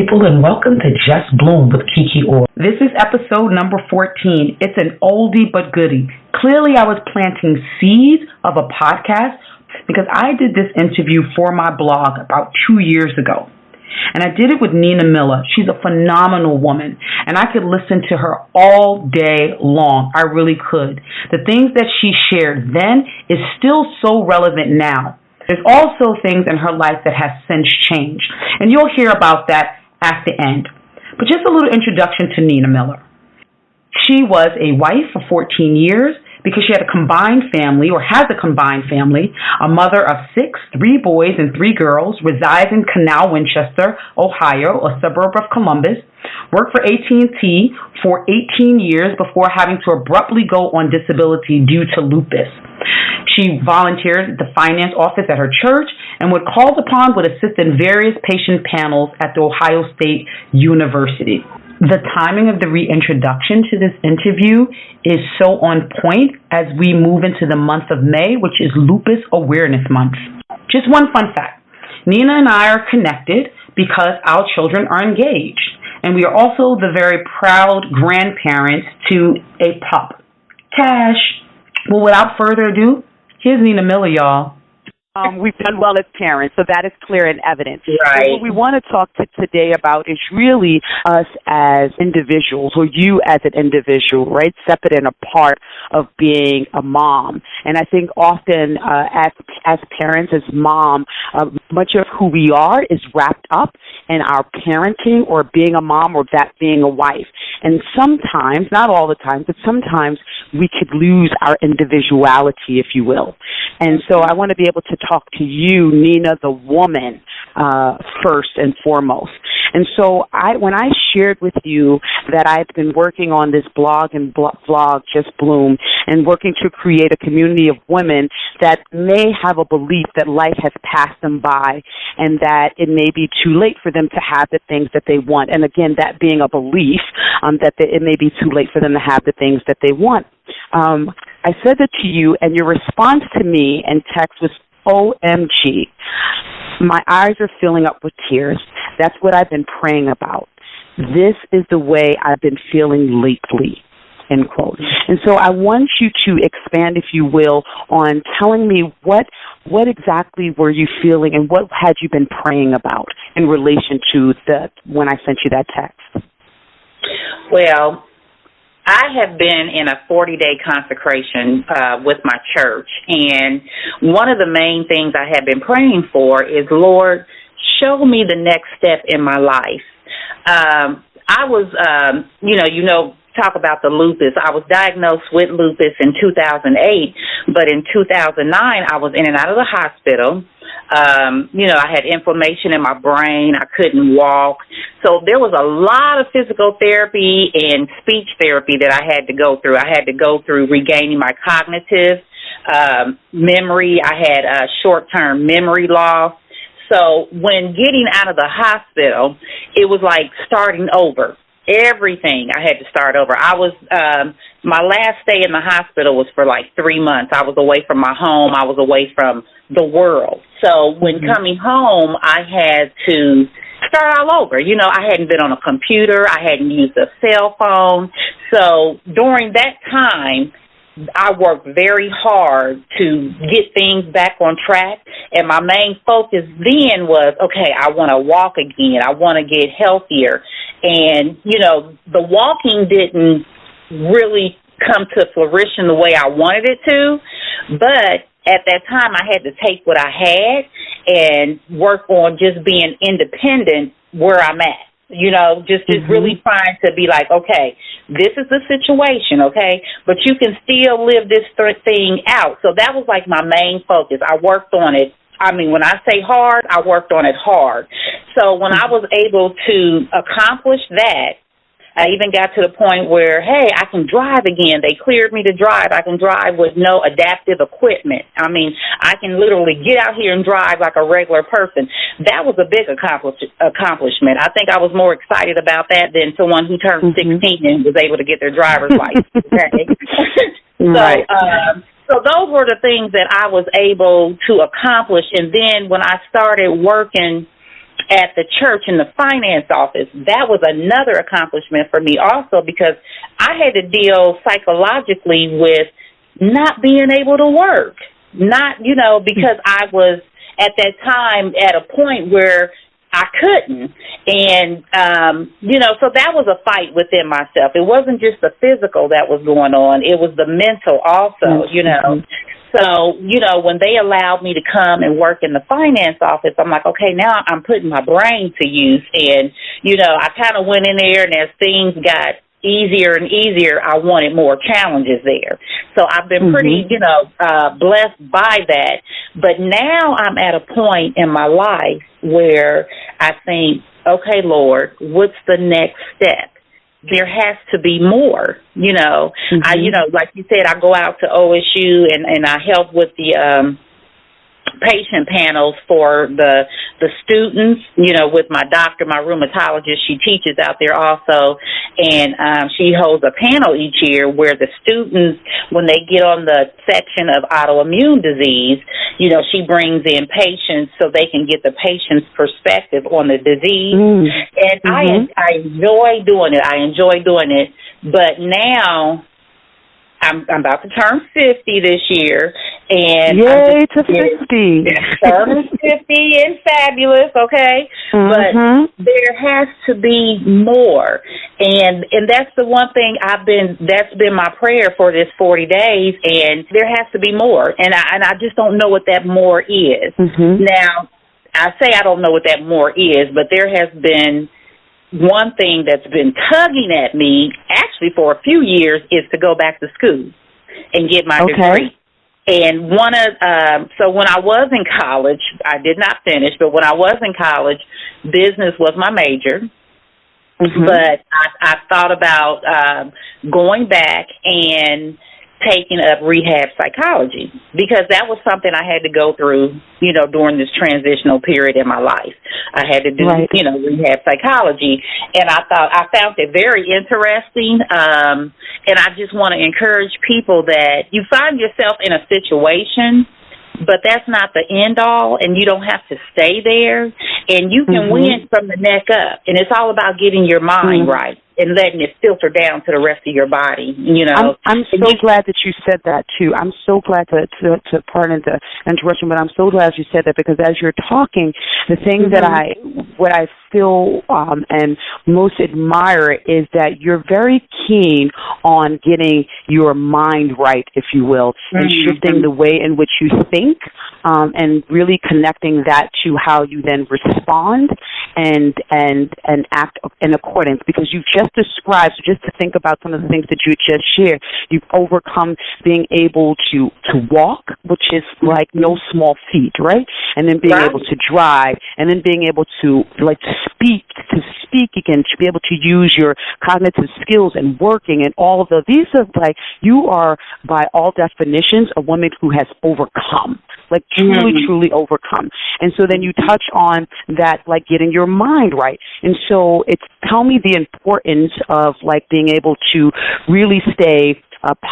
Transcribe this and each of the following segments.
people, and welcome to Just Bloom with Kiki Orr. This is episode number 14. It's an oldie but goodie. Clearly, I was planting seeds of a podcast because I did this interview for my blog about 2 years ago. And I did it with Nina Miller. She's a phenomenal woman, and I could listen to her all day long. I really could. The things that she shared then is still so relevant now. There's also things in her life that has since changed, and you'll hear about that at the end. But just a little introduction to Nina Miller. She was a wife for 14 years because she had a combined family, or has a combined family, a mother of 6, 3 boys and 3 girls, resides in Canal, Winchester, Ohio, a suburb of Columbus, worked for AT&T for 18 years before having to abruptly go on disability due to lupus. She volunteered at the finance office at her church and, when called upon, would assist in various patient panels at the Ohio State University. The timing of the reintroduction to this interview is so on point as we move into the month of May, which is Lupus Awareness Month. Just one fun fact. Nina and I are connected because our children are engaged, and we are also the very proud grandparents to a pup, Cash. Well, without further ado, here's Nina Miller, y'all. We've done well as parents, so that is clear and evident. Right. So what we want to talk today about is really us as individuals, or you as an individual, right, separate and apart of being a mom. And I think often as parents, as mom, much of who we are is wrapped up in our parenting or being a mom or that being a wife. And sometimes, not all the time, but sometimes we could lose our individuality, if you will. And so I want to be able to talk to you, Nina, the woman, first and foremost. And so when I shared with you that I've been working on this blog and vlog, Just Bloom, and working to create a community of women that may have a belief that life has passed them by and that it may be too late for them to have the things that they want. And again, that being a belief, that it may be too late for them to have the things that they want. I said that to you, and your response to me in text was, OMG. My eyes are filling up with tears. That's what I've been praying about. This is the way I've been feeling lately, end quote. And so I want you to expand, if you will, on telling me what exactly were you feeling and what had you been praying about in relation to when I sent you that text. Well, I have been in a 40-day consecration with my church, and one of the main things I have been praying for is, Lord, show me the next step in my life. I was, talk about the lupus. I was diagnosed with lupus in 2008, but in 2009, I was in and out of the hospital. I had inflammation in my brain. I couldn't walk. So there was a lot of physical therapy and speech therapy that I had to go through. I had to go through regaining my cognitive memory. I had short-term memory loss. So when getting out of the hospital, it was like starting over. Everything I had to start over. I was my last stay in the hospital was for like 3 months. I was away from my home. I was away from the world. So when coming home, I had to start all over. I hadn't been on a computer. I hadn't used a cell phone. So during that time, I worked very hard to get things back on track, and my main focus then was, okay, I want to walk again. I want to get healthier. And, the walking didn't really come to fruition the way I wanted it to, but at that time I had to take what I had and work on just being independent where I'm at. Just really trying to be like, okay, this is the situation, okay, but you can still live this thing out. So that was like my main focus. I worked on it. I mean, when I say hard, I worked on it hard. So when I was able to accomplish that, I even got to the point where, hey, I can drive again. They cleared me to drive. I can drive with no adaptive equipment. I mean, I can literally get out here and drive like a regular person. That was a big accomplishment. I think I was more excited about that than someone who turned 16 and was able to get their driver's license. Okay? Right. So those were the things that I was able to accomplish. And then when I started working at the church in the finance office, that was another accomplishment for me also, because I had to deal psychologically with not being able to work, because I was at that time at a point where I couldn't. And, so that was a fight within myself. It wasn't just the physical that was going on. It was the mental also, So, when they allowed me to come and work in the finance office, I'm like, okay, now I'm putting my brain to use. And, I kind of went in there, and as things got easier and easier, I wanted more challenges there. So I've been pretty, blessed by that. But now I'm at a point in my life where I think, okay, Lord, what's the next step? There has to be more, I, like you said, I go out to OSU and I help with the patient panels for the students, with my doctor, my rheumatologist. She teaches out there also, and she holds a panel each year where the students, when they get on the section of autoimmune disease, she brings in patients so they can get the patient's perspective on the disease. And I enjoy doing it. But now I'm about to turn 50 this year, and yay to 50! Turning 50 and fabulous, okay? But there has to be more, and that's the one thing that's been my prayer for this 40 days, and there has to be more, and I just don't know what that more is. Now, I say I don't know what that more is, but there has been one thing that's been tugging at me, actually for a few years, is to go back to school and get my degree. And so when I was in college, I did not finish, but when I was in college, business was my major. But I thought about going back and taking up rehab psychology, because that was something I had to go through, during this transitional period in my life. I had to do, rehab psychology, and I found it very interesting, and I just want to encourage people that you find yourself in a situation, but that's not the end all, and you don't have to stay there, and you can win from the neck up, and it's all about getting your mind right and letting it filter down to the rest of your body, I'm so glad that you said that, too. I'm so glad to pardon the interruption, but I'm so glad you said that, because as you're talking, the thing that what I feel and most admire is that you're very keen on getting your mind right, if you will, and shifting the way in which you think, and really connecting that to how you then respond and act in accordance, because you've just described, so just to think about some of the things that you just shared, you've overcome being able to walk, which is like no small feat, right? And then being able to drive, and then being able to speak again, to be able to use your cognitive skills and working and all of these are like, you are by all definitions a woman who has overcome, like truly overcome. And so then you touch on that, like getting your mind right. And so tell me the importance of like being able to really stay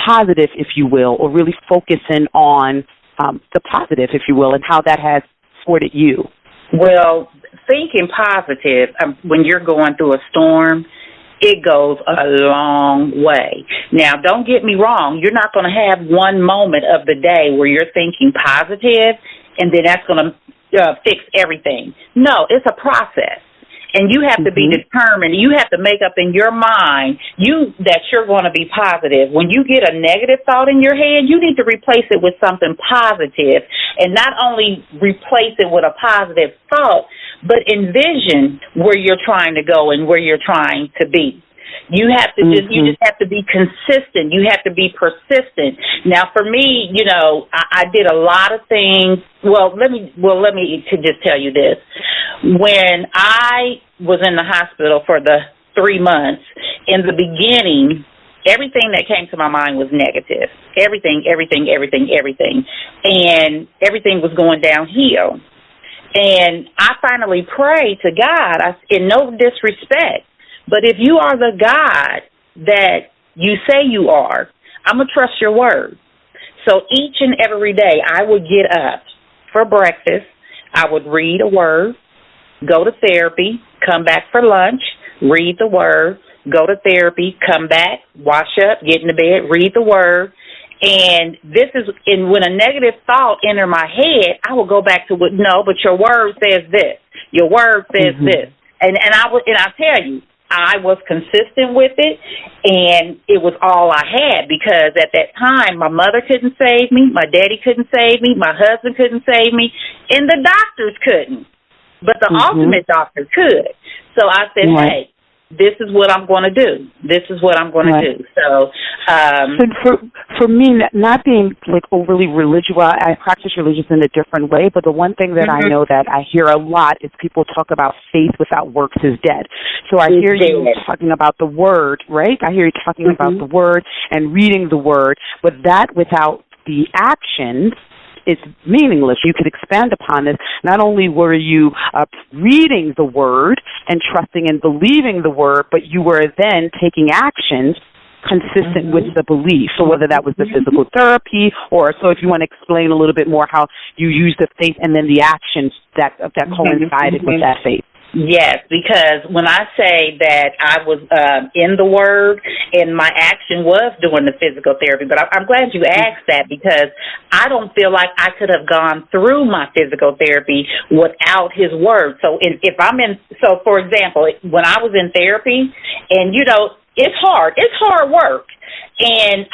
positive, if you will, or really focusing on the positive, if you will, and how that has supported you. Well, thinking positive when you're going through a storm, it goes a long way. Now, don't get me wrong. You're not going to have one moment of the day where you're thinking positive and then that's going to fix everything. No, it's a process. And you have to be determined. You have to make up in your mind that you're going to be positive. When you get a negative thought in your head, you need to replace it with something positive. And not only replace it with a positive thought, but envision where you're trying to go and where you're trying to be. You have to you just have to be consistent. You have to be persistent. Now, for me, I did a lot of things. Let me just tell you this. When I was in the hospital for the 3 months, in the beginning, everything that came to my mind was negative. Everything. And everything was going downhill. And I finally prayed to God, in no disrespect, but if you are the God that you say you are, I'm going to trust your word. So each and every day I would get up for breakfast. I would read a word. go to therapy, come back for lunch, read the Word, go to therapy, come back, wash up, get into bed, read the Word. And when a negative thought entered my head, I would go back to no, but your Word says this. Your Word says this. And I tell you, I was consistent with it, and it was all I had, because at that time, my mother couldn't save me, my daddy couldn't save me, my husband couldn't save me, and the doctors couldn't. But the ultimate doctor could. So I said, hey, this is what I'm going to do. This is what I'm going to do. So, for me, not being like overly religious, well, I practice religion in a different way, but the one thing that I know that I hear a lot is people talk about faith without works is dead. So I hear you talking about the Word, right? I hear you talking about the Word and reading the Word, but that without the actions, it's meaningless. You could expand upon this. Not only were you reading the Word and trusting and believing the Word, but you were then taking actions consistent with the belief. So whether that was the physical therapy, or so if you want to explain a little bit more how you used the faith and then the actions that coincided with that faith. Yes, because when I say that I was in the Word and my action was doing the physical therapy, but I'm glad you asked that, because I don't feel like I could have gone through my physical therapy without His Word. So so for example, when I was in therapy, and it's hard work. And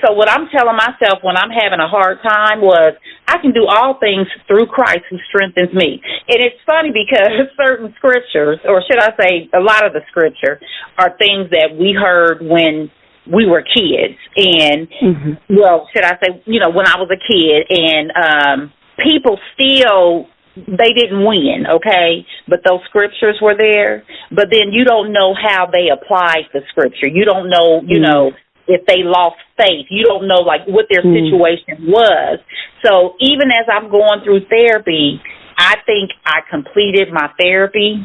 so what I'm telling myself when I'm having a hard time was, I can do all things through Christ who strengthens me. And it's funny because certain scriptures, or should I say a lot of the scripture, are things that we heard when we were kids. And, well, should I say, when I was a kid, and people still, they didn't win, okay? But those scriptures were there. But then you don't know how they applied the scripture. You don't know, if they lost faith. You don't know, what their situation was. So even as I'm going through therapy, I think I completed my therapy,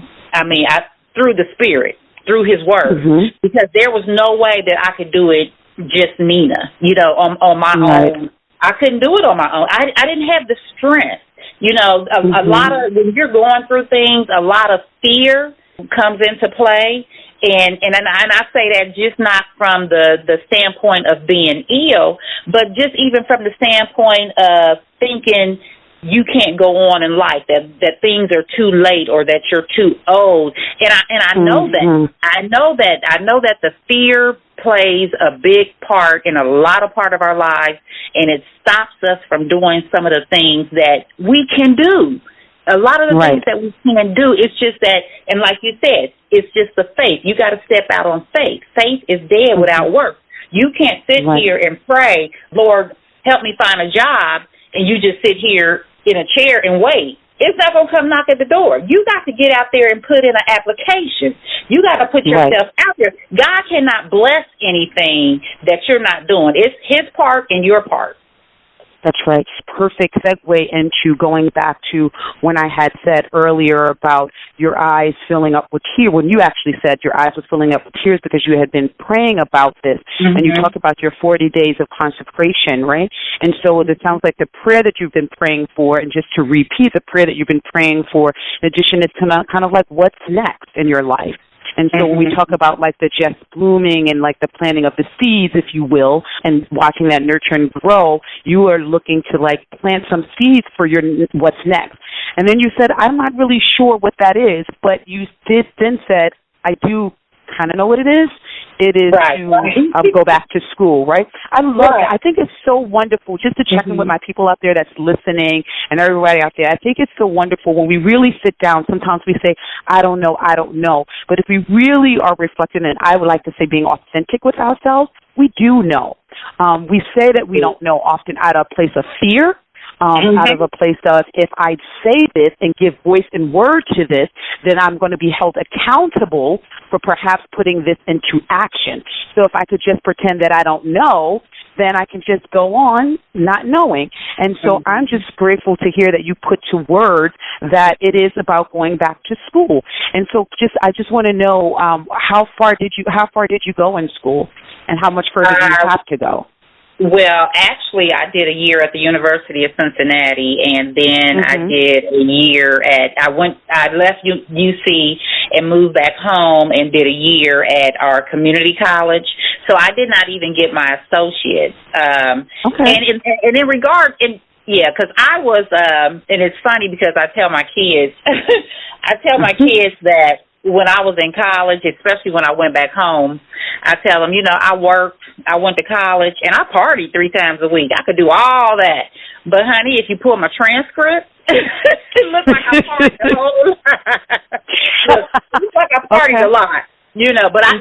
through the Spirit, through His Word, because there was no way that I could do it just Nina, on my own. I couldn't do it on my own. I didn't have the strength. A lot of, when you're going through things, a lot of fear comes into play. And I say that just not from the standpoint of being ill, but just even from the standpoint of thinking you can't go on in life, that things are too late or that you're too old. And I know that. I know that the fear plays a big part in a lot of part of our lives, and it stops us from doing some of the things that we can do. A lot of the things that we can do, it's just that, and like you said, it's just the faith. You got to step out on faith. Faith is dead without work. You can't sit here and pray, Lord, help me find a job, and you just sit here in a chair and wait. It's not going to come knock at the door. You got to get out there and put in an application. You got to put yourself out there. God cannot bless anything that you're not doing. It's His part and your part. That's right. Perfect segue into going back to when I had said earlier about your eyes filling up with tears, when you actually said your eyes were filling up with tears because you had been praying about this, and you talked about your 40 days of consecration, right? And so it sounds like the prayer that you've been praying for, and just to repeat the prayer that you've been praying for, in addition, is kind of like what's next in your life. And so when we talk about the just blooming and the planting of the seeds, if you will, and watching that nurture and grow, you are looking to plant some seeds for your what's next. And then you said, I'm not really sure what that is, but you did then said, I do kind of know what it is. It is to go back to school, right? I love it. I think it's so wonderful, just to check in with my people out there that's listening and everybody out there. I think it's so wonderful when we really sit down. Sometimes we say, I don't know. But if we really are reflecting, and I would like to say being authentic with ourselves, we do know. We say that we don't know often out of a place of fear, out of a place of, if I say this and give voice and word to this, then I'm going to be held accountable for perhaps putting this into action. So if I could just pretend that I don't know, then I can just go on not knowing. And so I'm just grateful to hear that you put to words that it is about going back to school. And so I just want to know, how far did you go in school, and how much further do you have to go? Well, actually, I did a year at the University of Cincinnati, and then I did a year I left UC and moved back home and did a year at our community college. So I did not even get my associate. And in regard, because I was, and it's funny because I tell my kids, that when I was in college, especially when I went back home, I tell them, I went to college, and I partied 3 times a week. I could do all that. But, honey, if you pull my transcript, it looks like I partied a whole lot. It looks like I partied a lot. But I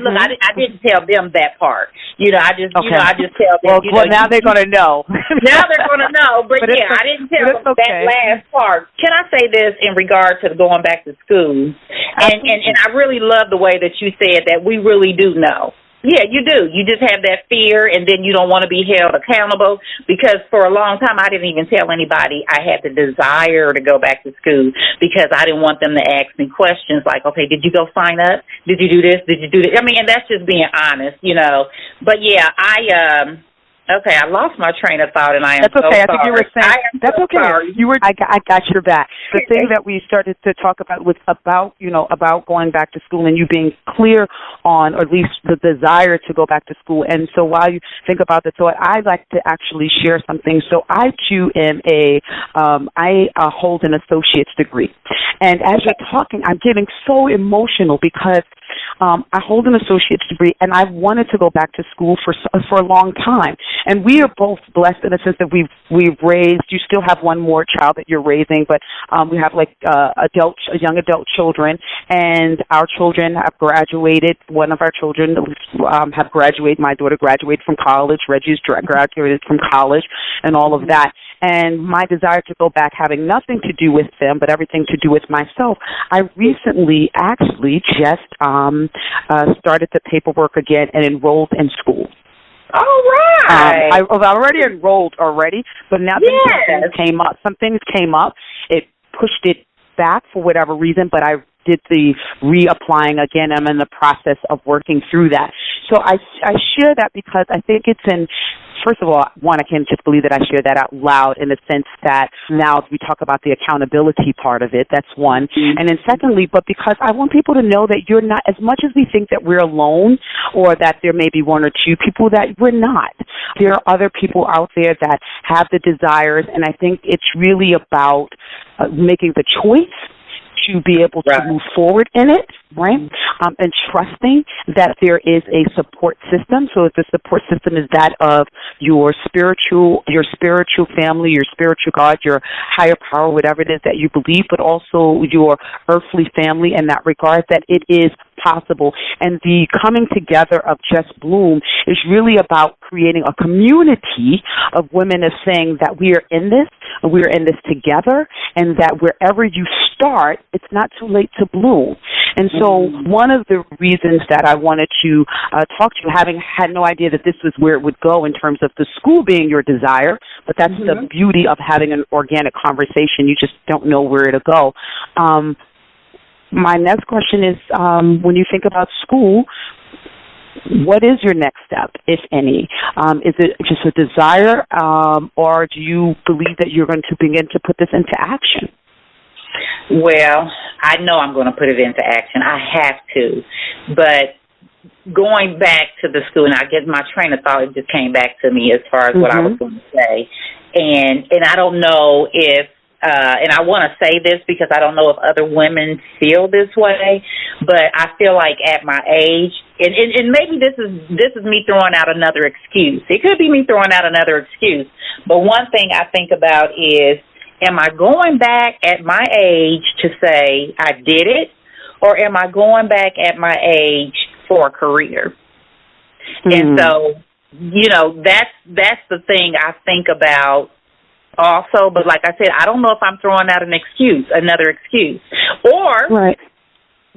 didn't tell them that part. I just tell them. Well, now they're going to know. Now they're going to know. But yeah, I didn't tell them that last part. Can I say this in regard to going back to school? And I really love the way that you said that we really do know. Yeah, you do. You just have that fear, and then you don't want to be held accountable, because for a long time I didn't even tell anybody I had the desire to go back to school, because I didn't want them to ask me questions like, okay, did you go sign up? Did you do this? Did you do that? I mean, and that's just being honest, But, yeah, I lost my train of thought, and I am That's okay. so I think you were saying that's so okay. Sorry. I got your back. The thing that we started to talk about was about going back to school and you being clear on, or at least the desire to go back to school. And so while you think about that, so I'd like to actually share something. So I too am I hold an associate's degree, and as you're talking, I'm getting so emotional because I hold an associate's degree, and I wanted to go back to school for a long time. And we are both blessed in the sense that we've raised. You still have one more child that you're raising, but we have young adult children, and our children have graduated. One of our children have graduated. My daughter graduated from college. Reggie's graduated from college, and all of that. And my desire to go back, having nothing to do with them, but everything to do with myself, I recently actually just started the paperwork again and enrolled in school. All right. I was already enrolled already, but now some things came up. It pushed it back for whatever reason, but I did the reapplying again. I'm in the process of working through that. So I share that because I think it's first of all, one, I can't just believe that I share that out loud in the sense that now we talk about the accountability part of it. That's one. Mm-hmm. And then secondly, but because I want people to know that you're not, as much as we think that we're alone or that there may be one or two people, that we're not. There are other people out there that have the desires, and I think it's really about making the choice to be able to move forward in it, right? And trusting that there is a support system. So if the support system is that of your spiritual family, your spiritual God, your higher power, whatever it is that you believe, but also your earthly family in that regard, that it is possible. And the coming together of Just Bloom is really about creating a community of women of saying that we are in this, and we are in this together, and that wherever you start, it's not too late to bloom. And so one of the reasons that I wanted to talk to you, having had no idea that this was where it would go in terms of the school being your desire, but that's the beauty of having an organic conversation. You just don't know where it'll go. My next question is, when you think about school, what is your next step, if any? Is it just a desire, or do you believe that you're going to begin to put this into action? Well, I know I'm going to put it into action. I have to. But going back to the school, and I guess my train of thought just came back to me as far as what I was going to say. And I don't know if, and I want to say this because I don't know if other women feel this way, but I feel like at my age, and maybe this is me throwing out another excuse. It could be me throwing out another excuse. But one thing I think about is, am I going back at my age to say I did it, or am I going back at my age for a career? And so, that's the thing I think about also. But like I said, I don't know if I'm throwing out another excuse. Or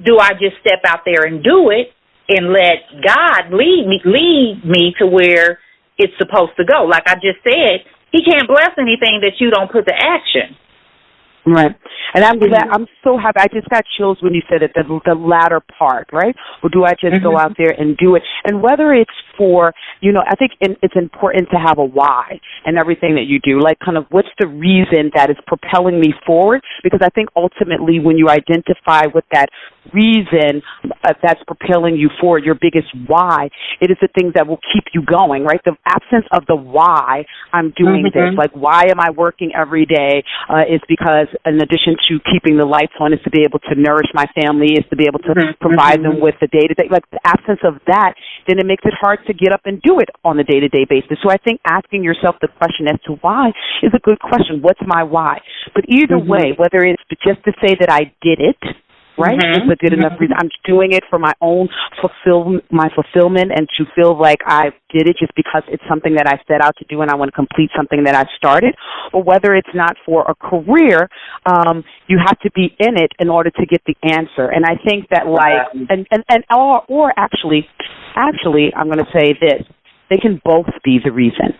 do I just step out there and do it and let God lead me to where it's supposed to go? Like I just said, He can't bless anything that you don't put to action. Right. And I'm glad, I'm so happy. I just got chills when you said it, the latter part, right? Or do I just go out there and do it? And whether it's for, I think it's important to have a why in everything that you do. Like, kind of, what's the reason that is propelling me forward? Because I think ultimately when you identify what that reason that's propelling you forward, your biggest why, it is the things that will keep you going, right? The absence of the why I'm doing this, like, why am I working every day, is because in addition to keeping the lights on, is to be able to nourish my family, is to be able to provide them with the day-to-day. Like, the absence of that, then it makes it hard to get up and do it on a day-to-day basis. So I think asking yourself the question as to why is a good question. What's my why? But either way, whether it's just to say that I did it, right? It's a good enough reason. I'm doing it for my own fulfillment and to feel like I did it just because it's something that I set out to do and I want to complete something that I started. Or whether it's not for a career, you have to be in it in order to get the answer. And I think that, like, or actually, I'm going to say this: they can both be the reason.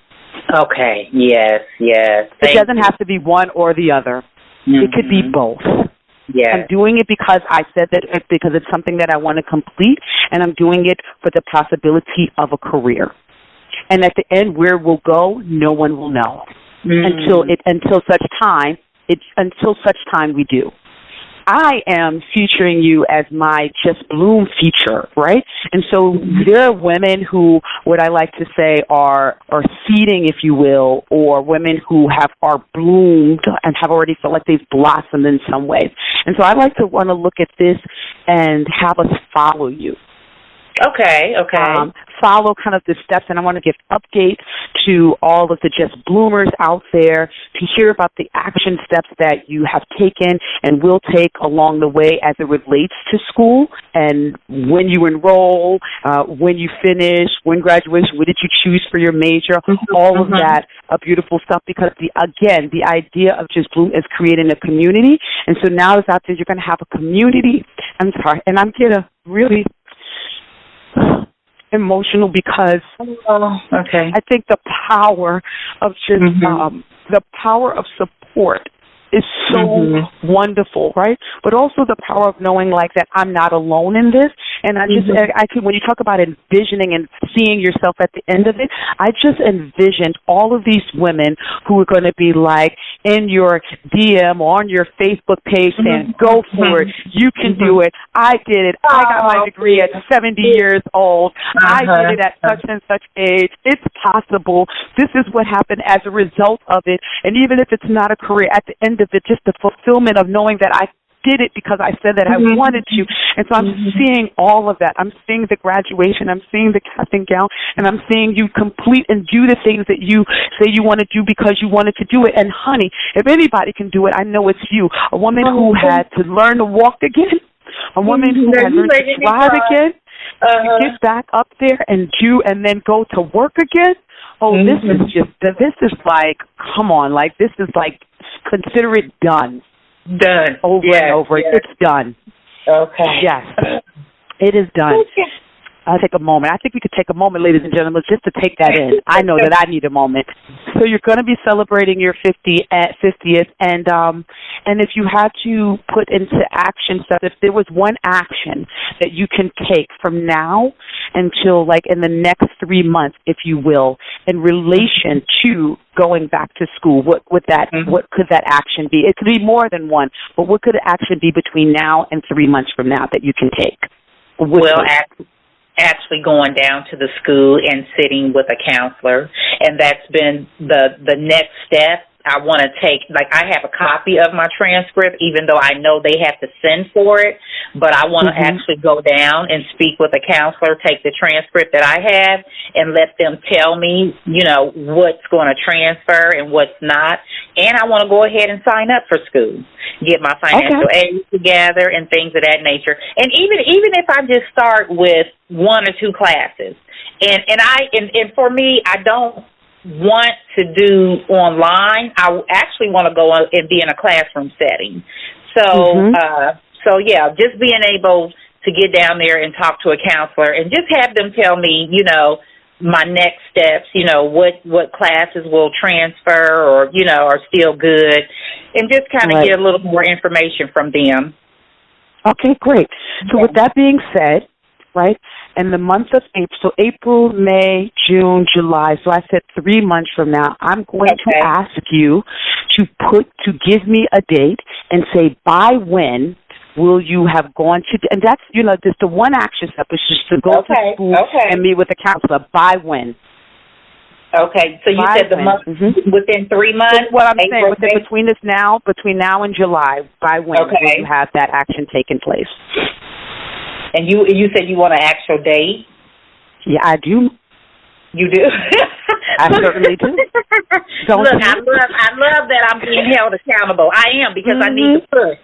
Okay. Yes. It doesn't have to be one or the other. It could be both. Yeah. I'm doing it because I said that, because it's something that I want to complete, and I'm doing it for the possibility of a career. And at the end, where we'll go, no one will know until such time we do. I am featuring you as my Just Bloom feature, right? And so there are women who, what I like to say, are seeding, if you will, or women who are bloomed and have already felt like they've blossomed in some ways. And so I like to want to look at this and have us follow you. Okay. Follow kind of the steps, and I want to give updates to all of the Just Bloomers out there to hear about the action steps that you have taken and will take along the way as it relates to school, and when you enroll, when you finish, when graduation, what did you choose for your major, all of that beautiful stuff, because the idea of Just Bloom is creating a community. And so now it's out there, you're going to have a community. I'm sorry, and I'm going to really emotional because I think the power of just the power of support is so wonderful, right? But also the power of knowing, like, that I'm not alone in this. And I could, when you talk about envisioning and seeing yourself at the end of it, I just envisioned all of these women who are going to be like in your DM or on your Facebook page saying, go for it, you can do it, I did it, I got my degree at 70 years old, I did it at such and such age, it's possible, this is what happened as a result of it. And even if it's not a career, at the end of it, just the fulfillment of knowing that I did it because I said that I wanted to. And so I'm seeing all of that. I'm seeing the graduation. I'm seeing the casting gown. And I'm seeing you complete and do the things that you say you want to do because you wanted to do it. And, honey, if anybody can do it, I know it's you. A woman who had to learn to walk again. A woman who had learned to drive again. To get back up there and then go to work again. Oh, this is like, come on, like, this is like, consider it done. Done. Over and over. Yes. It's done. Okay. Yes. It is done. I'll take a moment. I think we could take a moment, ladies and gentlemen, just to take that in. I know that I need a moment. So you're going to be celebrating your 50th, and if you had to put into action stuff, if there was one action that you can take from now until, like, in the next 3 months, if you will, in relation to going back to school, what could that action be? It could be more than one, but what could the action be between now and 3 months from now that you can take? Actually going down to the school and sitting with a counselor, and that's been the next step. I want to take, like, I have a copy of my transcript, even though I know they have to send for it, but I want to actually go down and speak with a counselor, take the transcript that I have, and let them tell me, what's going to transfer and what's not. And I want to go ahead and sign up for school, get my financial aid together and things of that nature. And even if I just start with 1 or 2 classes, and for me, I don't want to do online. I actually want to go and be in a classroom setting. So just being able to get down there and talk to a counselor and just have them tell me, my next steps, what classes will transfer or, are still good, and just kind of get a little more information from them. Okay, great. So with that being said, right, in the month of April, so April, May, June, July, so I said 3 months from now, I'm going to ask you to give me a date and say by when will you have gone to, and that's, just the one action step is just to go to school and meet with the counselor. By when? Okay, so you said the month within 3 months? So what I'm saying, between now and July, by when will you have that action taking place? And you said you want an actual date? Yeah, I do. You do? I certainly do. Look, I love that I'm being held accountable. I am, because I need to push.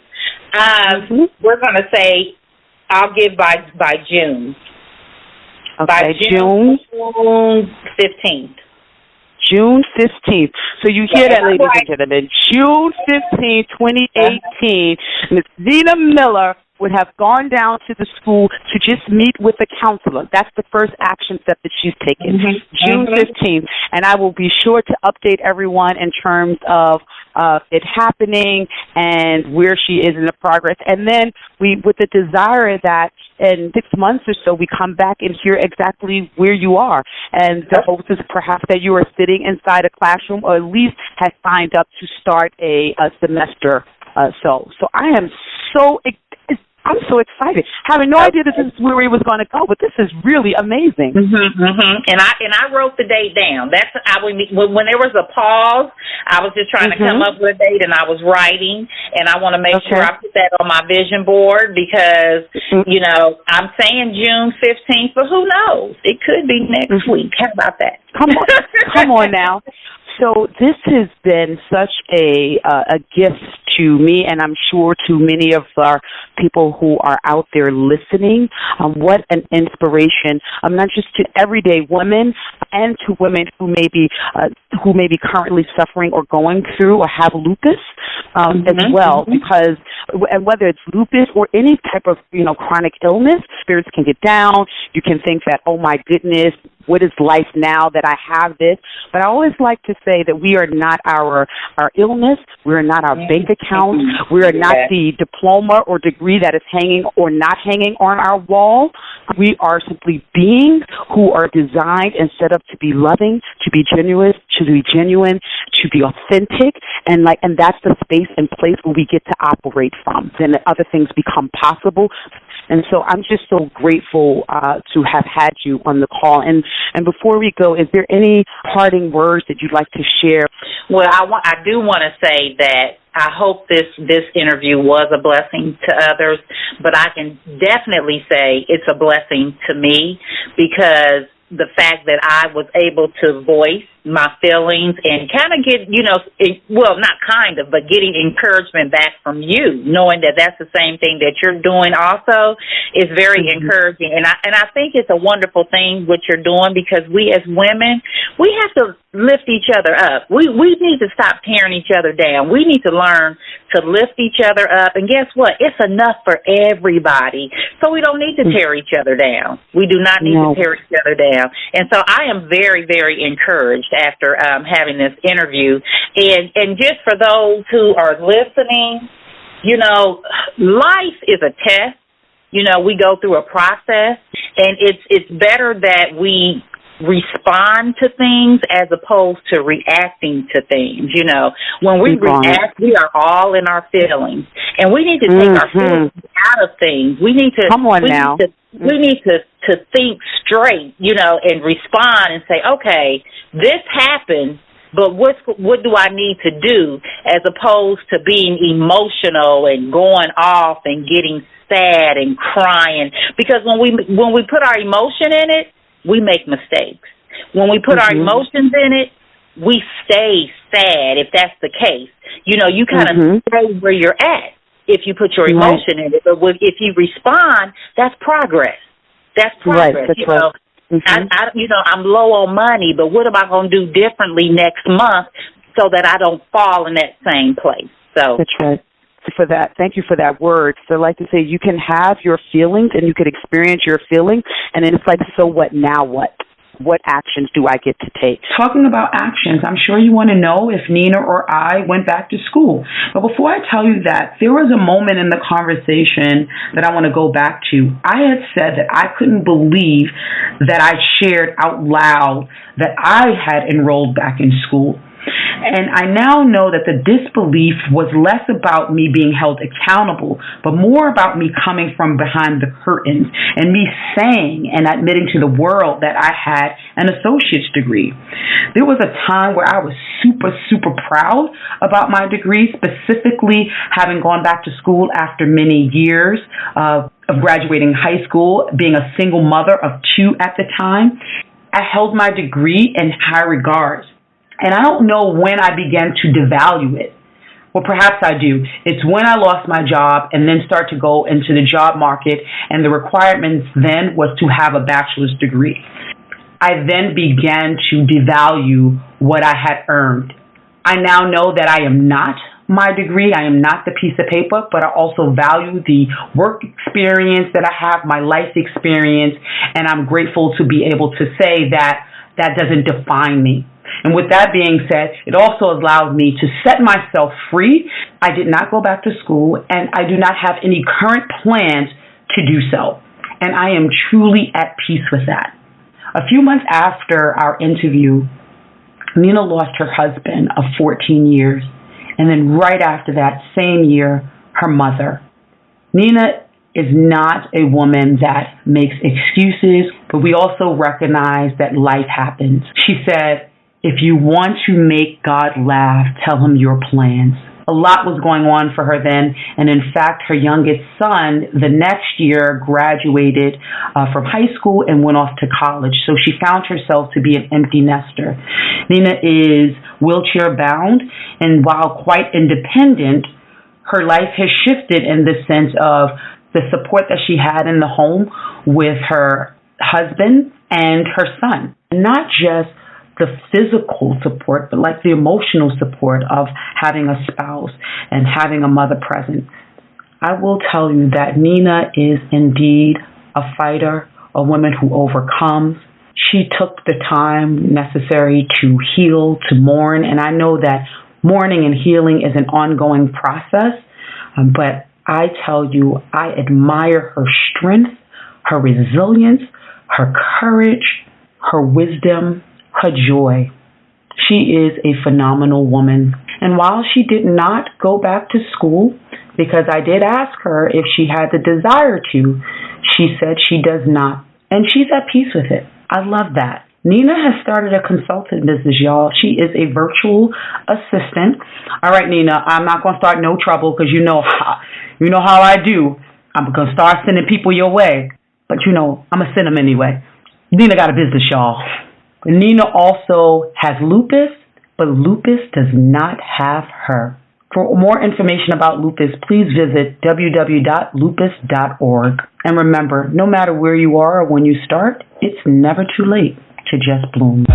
We're going to say I'll give by June. Okay, by June 15th. June 15th. So you hear that, ladies and gentlemen. June 15th, 2018, Ms. Nina Miller would have gone down to the school to just meet with a counselor. That's the first action step that she's taken. June 15th. And I will be sure to update everyone in terms of it happening and where she is in the progress. And then with the desire that in 6 months or so, we come back and hear exactly where you are. And the hope is perhaps that you are sitting inside a classroom or at least has signed up to start a semester. So I am I'm so excited. Having no idea this is where we was going to go, but this is really amazing. And I wrote the date down. When there was a pause, I was just trying to come up with a date, and I was writing, and I want to make sure I put that on my vision board because, I'm saying June 15th, but who knows? It could be next week. How about that? Come on now. So this has been such a gift to me, and I'm sure to many of our people who are out there listening. What an inspiration! Not just to everyday women, and to women who may be currently suffering or going through or have lupus as well. Because whether it's lupus or any type of chronic illness, spirits can get down. You can think that, oh my goodness, what is life now that I have this? But I always like to say that we are not our illness. We are not our bank account. We are not the diploma or degree that is hanging or not hanging on our wall. We are simply beings who are designed and set up to be loving, to be genuine, to be authentic, and that's the space and place where we get to operate from. Then other things become possible. And so I'm just so grateful to have had you on the call. And before we go, is there any parting words that you'd like to share? Well, I do want to say that I hope this interview was a blessing to others, but I can definitely say it's a blessing to me because the fact that I was able to voice my feelings and kind of get, but getting encouragement back from you, knowing that that's the same thing that you're doing also is very encouraging. And I think it's a wonderful thing what you're doing because we as women, we have to lift each other up. We need to stop tearing each other down. We need to learn to lift each other up. And guess what? It's enough for everybody. So we don't need to tear each other down. We do not need to tear each other down. And so I am very, very encouraged after having this interview. And just for those who are listening, life is a test. We go through a process, and it's better that we respond to things as opposed to reacting to things. When we react, we are all in our feelings, and we need to take our feelings out of things. We need to we need to think straight, and respond and say, okay, this happened, but what do I need to do, as opposed to being emotional and going off and getting sad and crying. Because when we put our emotion in it, we make mistakes. When we put our emotions in it, we stay sad, if that's the case. You kind of stay where you're at if you put your emotion in it. But if you respond, that's progress. That's progress. Right, that's I'm low on money, but what am I going to do differently next month so that I don't fall in that same place? So that's right. For that, thank you for that word. So I like to say you can have your feelings and you can experience your feelings, and then it's like, so what, now what? What actions do I get to take? Talking about actions, I'm sure you want to know if Nina or I went back to school. But before I tell you that, there was a moment in the conversation that I want to go back to. I had said that I couldn't believe that I shared out loud that I had enrolled back in school. And I now know that the disbelief was less about me being held accountable, but more about me coming from behind the curtains and me saying and admitting to the world that I had an associate's degree. There was a time where I was super proud about my degree, specifically having gone back to school after many years of graduating high school, being a single mother of 2 at the time. I held my degree in high regards. And I don't know when I began to devalue it. Well, perhaps I do. It's when I lost my job and then start to go into the job market, and the requirements then was to have a bachelor's degree. I then began to devalue what I had earned. I now know that I am not my degree. I am not the piece of paper, but I also value the work experience that I have, my life experience, and I'm grateful to be able to say that that doesn't define me. And with that being said, it also allowed me to set myself free. I did not go back to school, and I do not have any current plans to do so. And I am truly at peace with that. A few months after our interview, Nina lost her husband of 14 years. And then right after that same year, her mother. Nina is not a woman that makes excuses, but we also recognize that life happens. She said, "If you want to make God laugh, tell him your plans." A lot was going on for her then, and in fact, her youngest son the next year graduated from high school and went off to college, so she found herself to be an empty nester. Nina is wheelchair bound, and while quite independent, her life has shifted in the sense of the support that she had in the home with her husband and her son. Not just the physical support, but like the emotional support of having a spouse and having a mother present. I will tell you that Nina is indeed a fighter, a woman who overcomes. She took the time necessary to heal, to mourn, and I know that mourning and healing is an ongoing process, but I tell you, I admire her strength, her resilience, her courage, her wisdom, her joy. She is a phenomenal woman. And while she did not go back to school, because I did ask her if she had the desire to, she said she does not. And she's at peace with it. I love that. Nina has started a consulting business, y'all. She is a virtual assistant. All right, Nina, I'm not going to start no trouble because you know how I do. I'm going to start sending people your way. But I'm going to send them anyway. Nina got a business, y'all. Nina also has lupus, but lupus does not have her. For more information about lupus, please visit www.lupus.org. And remember, no matter where you are or when you start, it's never too late to just bloom.